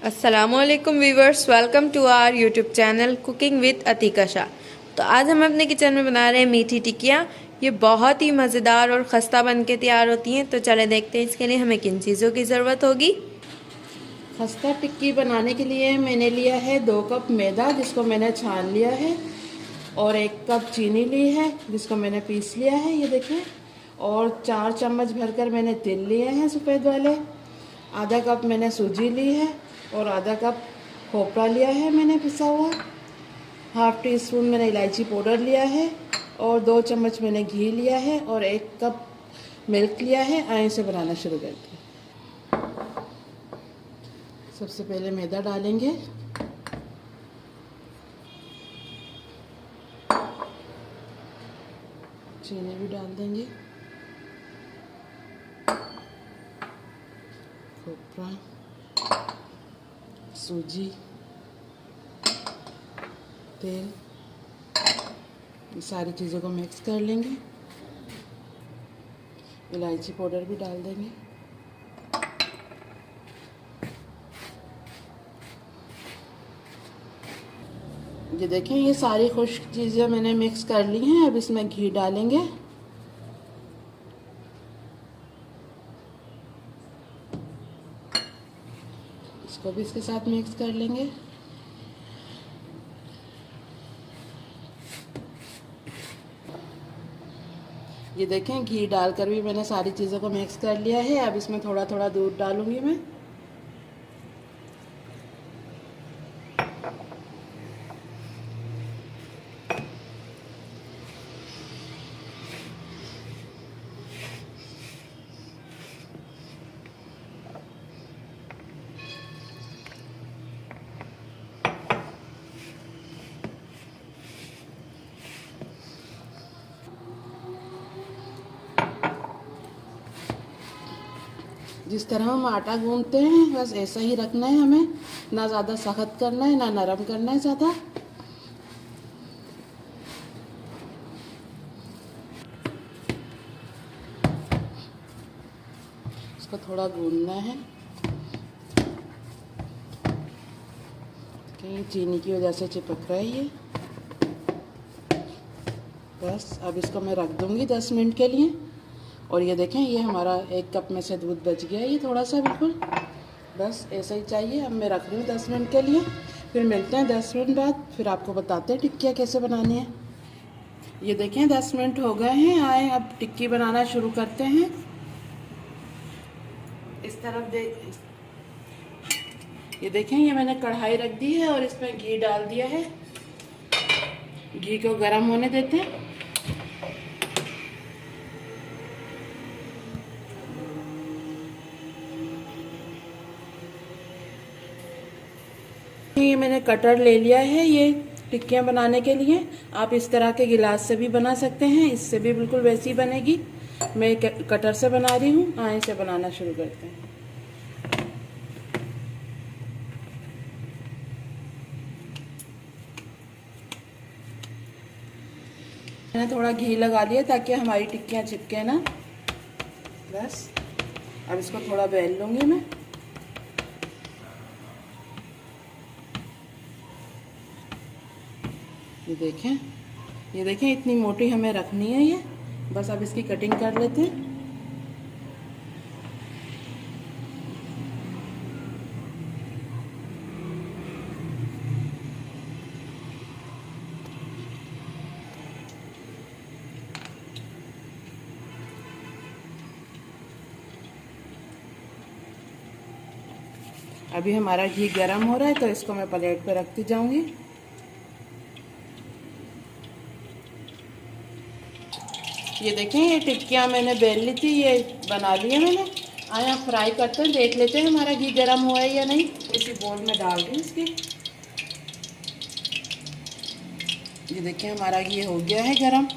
अस्सलामुअलैकुम viewers, welcome to our YouTube channel cooking with Atika Shah. तो आज हम अपने किचन में बना रहे हैं मीठी टिक्कियाँ। ये बहुत ही मज़ेदार और ख़स्ता बन के तैयार होती हैं। तो चले देखते हैं इसके लिए हमें किन चीज़ों की ज़रूरत होगी। खस्ता टिक्की बनाने के लिए मैंने लिया है 2 कप मैदा, जिसको मैंने छान लिया है, और 1 कप चीनी ली है, जिसको मैंने पीस लिया है, ये देखें। और 4 चम्मच भरकर मैंने तिल लिए हैं सफ़ेद वाले। आधा कप मैंने सूजी ली है और आधा कप खोपरा लिया है मैंने पिसा हुआ। हाफ टी स्पून मैंने इलायची पाउडर लिया है और 2 चम्मच मैंने घी लिया है और 1 कप मिल्क लिया है। आए इसे बनाना शुरू करते हैं। सबसे पहले मैदा डालेंगे, चीनी भी डाल देंगे, खोपरा, सूजी, तेल, ये सारी चीज़ों को मिक्स कर लेंगे। इलायची पाउडर भी डाल देंगे। ये देखें, ये सारी खुश्क चीज़ें मैंने मिक्स कर ली हैं। अब इसमें घी डालेंगे। इसको भी इसके साथ मिक्स कर लेंगे। ये देखें, घी डालकर भी मैंने सारी चीज़ों को मिक्स कर लिया है। अब इसमें थोड़ा थोड़ा दूध डालूंगी मैं। जिस तरह हम आटा गूंथते हैं बस ऐसा ही रखना है हमें। ना ज़्यादा सख्त करना है ना नरम करना है ज़्यादा। इसको थोड़ा गूंदना है। कहीं चीनी की वजह से चिपक रहा है ये। बस अब इसको मैं रख दूँगी 10 मिनट के लिए। और ये देखें, ये हमारा 1 कप में से दूध बच गया है, ये थोड़ा सा बिल्कुल। बस ऐसा ही चाहिए। अब मैं रख रही हूँ 10 मिनट के लिए। फिर मिलते हैं 10 मिनट बाद। फिर आपको बताते हैं टिक्कियाँ कैसे बनानी है। ये देखें 10 मिनट हो गए हैं। आए अब टिक्की बनाना शुरू करते हैं। इस तरफ ये देखें, ये मैंने कढ़ाई रख दी है और इसमें घी डाल दिया है। घी को गर्म होने देते हैं। ये मैंने कटर ले लिया है ये टिक्कियाँ बनाने के लिए। आप इस तरह के गिलास से भी बना सकते हैं, इससे भी बिल्कुल वैसी बनेगी। मैं कटर से बना रही हूँ। आए इसे बनाना शुरू करते हैं। मैंने थोड़ा घी लगा लिया ताकि हमारी टिक्कियाँ चिपके ना। बस अब इसको थोड़ा बेल लूँगी मैं। ये देखें इतनी मोटी हमें रखनी है ये। बस अब इसकी कटिंग कर लेते हैं। अभी हमारा घी गर्म हो रहा है तो इसको मैं प्लेट पे रखती जाऊंगी। ये देखें, ये टिक्कियाँ मैंने बेल ली थी, ये बना ली है मैंने। आए आप फ्राई करते हैं, देख लेते हैं हमारा घी गर्म हुआ है या नहीं। इसी बोल में डाल दूँ इसके। ये देखें हमारा घी हो गया है गर्म।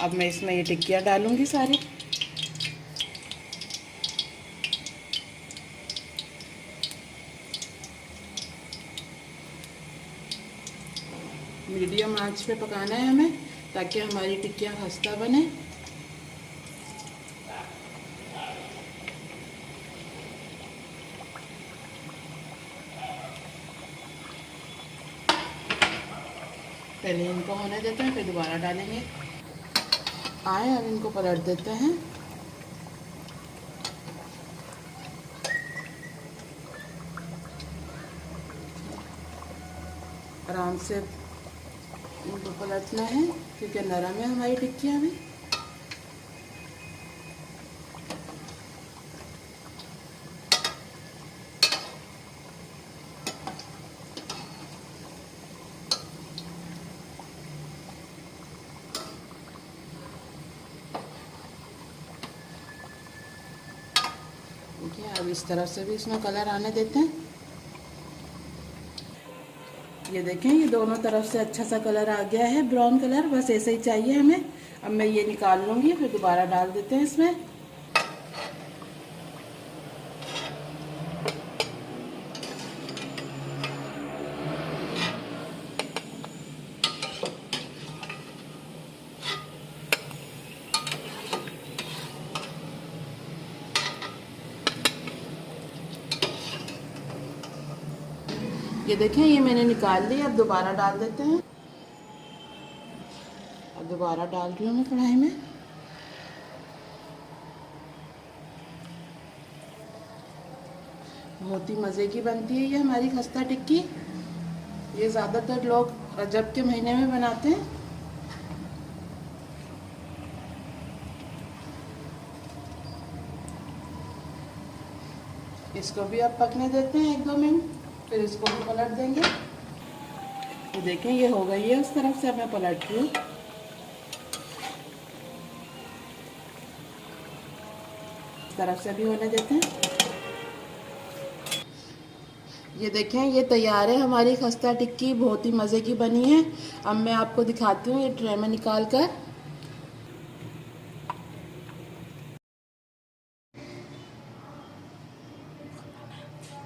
अब मैं इसमें ये टिक्कियाँ डालूंगी सारी। मीडियम आंच पे पकाना है हमें ताकि हमारी टिक्कियाँ खस्ता बने। पहले इनको होने देते हैं, फिर दोबारा डालेंगे। आए अब इनको पलट देते हैं। आराम से इनको पलटना है क्योंकि नरम है हमारी टिक्कियाँ भी। देखिए अब इस तरफ से भी इसमें कलर आने देते हैं। ये देखें ये दोनों तरफ से अच्छा सा कलर आ गया है, ब्राउन कलर, बस ऐसे ही चाहिए हमें। अब मैं ये निकाल लूँगी, फिर दोबारा डाल देते हैं इसमें। ये देखें ये मैंने निकाल ली, अब दोबारा डाल देते हैं। अब दोबारा डाल रही हूँ मैं कढ़ाई में। बहुत ही मज़े की बनती है ये हमारी खस्ता टिक्की। ये ज़्यादातर लोग रजब के महीने में बनाते हैं। इसको भी अब पकने देते हैं 1-2 मिनट, फिर इसको भी पलट देंगे। तो देखें ये हो गई है उस तरफ से, अब मैं पलट रही हूँ। इस तरफ से भी होने देते हैं। ये देखें ये तैयार है हमारी खस्ता टिक्की, बहुत ही मज़े की बनी है। अब मैं आपको दिखाती हूँ ये ट्रे में निकाल कर।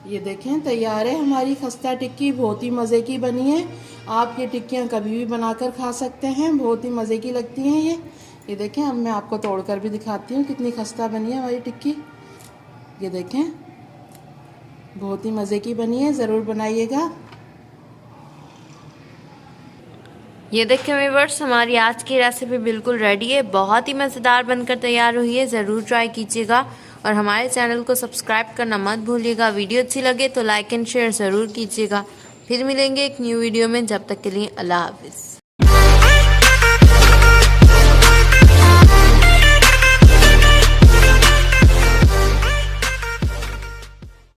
ये देखें तैयार है हमारी खस्ता टिक्की, बहुत ही मज़े की बनी है। आप ये टिक्कियाँ कभी भी बनाकर खा सकते हैं, बहुत ही मज़े की लगती हैं ये देखें अब मैं आपको तोड़कर भी दिखाती हूँ कितनी खस्ता बनी है हमारी टिक्की। ये देखें बहुत ही मज़े की बनी है, ज़रूर बनाइएगा। ये देखें व्यूअर्स हमारी आज की रेसिपी बिल्कुल रेडी है, बहुत ही मज़ेदार बनकर तैयार हुई है। ज़रूर ट्राई कीजिएगा और हमारे चैनल को सब्सक्राइब करना मत भूलिएगा। वीडियो अच्छी लगे तो लाइक एंड शेयर ज़रूर कीजिएगा। फिर मिलेंगे एक न्यू वीडियो में, जब तक के लिए अल्लाह हाफिज़।